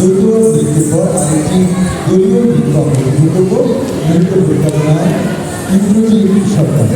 দ্বৈত নৃত্যের পর আরেকটি দলীয় নৃত্য আমরা শুরু করবো। নৃত্য পরিচালনায় ইন্দ্রজিৎ সরকার।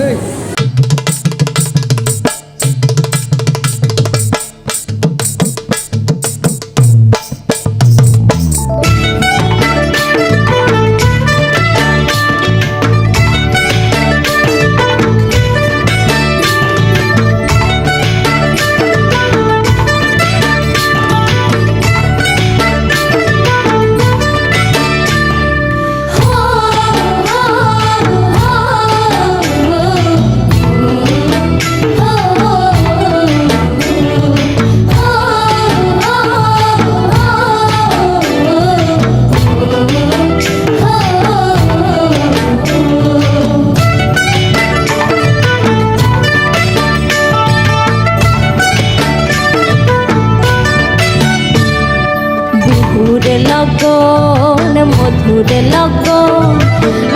লগন মধুর লগন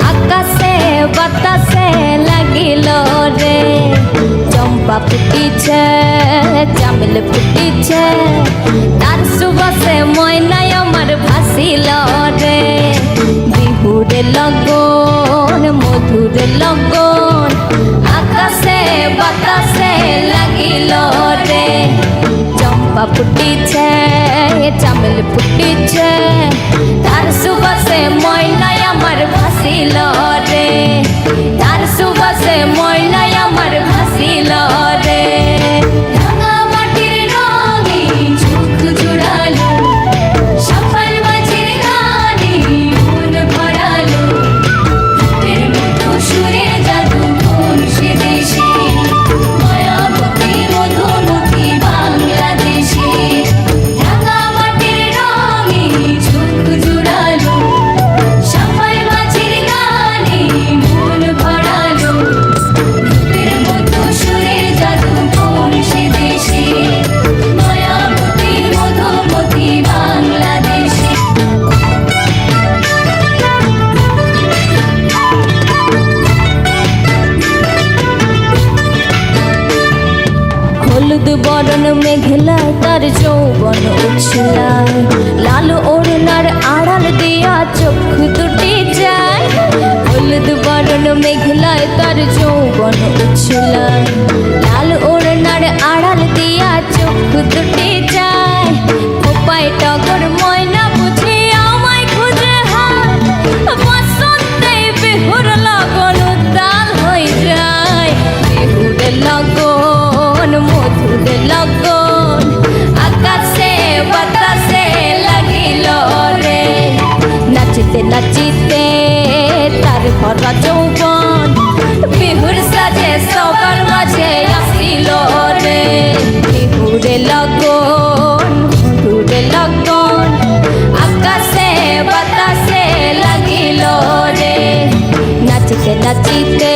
আকাশে বাতাসে লাগিল রে চম্পা ফুটিছে চামেল ফুটিছে তার সুবাসে ময়নায় আমার ভাসিল রে বিহুর লগন মধুর লগন আকাশে বাতাসে লাগিল রে চম্পা ফুটিছে চামেল ফুটিছে তার সুবাসে ময়নায় আমার ভাসিল রে তার সুবাসে ময়নায় আমার ভাসিল রে রাঙা মাটির রঙে চোখ জুড়ালো সকাল মাঝির গানে মন ভরালো রূপের মতো সুরে জাদু কোন সে দেশে মায়াবতী মধুমতি বাংলাদেশে হলুদ বরণ মেঘলায় তার যৌবন উছলায় লাল ওড়নার আড়াল দিয়া চোখ দুটি যায় হলুদ বরণ মেঘলায় তার যৌবন উছলায় লাল ওড়নার আড়াল দিয়া চোখ দুটি যায় খোপায় টগর ময়না বুঝি আমায় খুঁজে হায় বসন্তে বিহুর লগন উত্তাল হয়ে যায় বিহুর লগন মধুর লগন আকাশে বাতাসে লাগিল রে নাচিতে নাচিতে তার ভরা যৌবন বিহুর সাজে সবার মাঝে আসিল রে বিহুর লগন মধুর লগন আকাশে বাতাসে লাগিল রে নাচিতে নাচিতে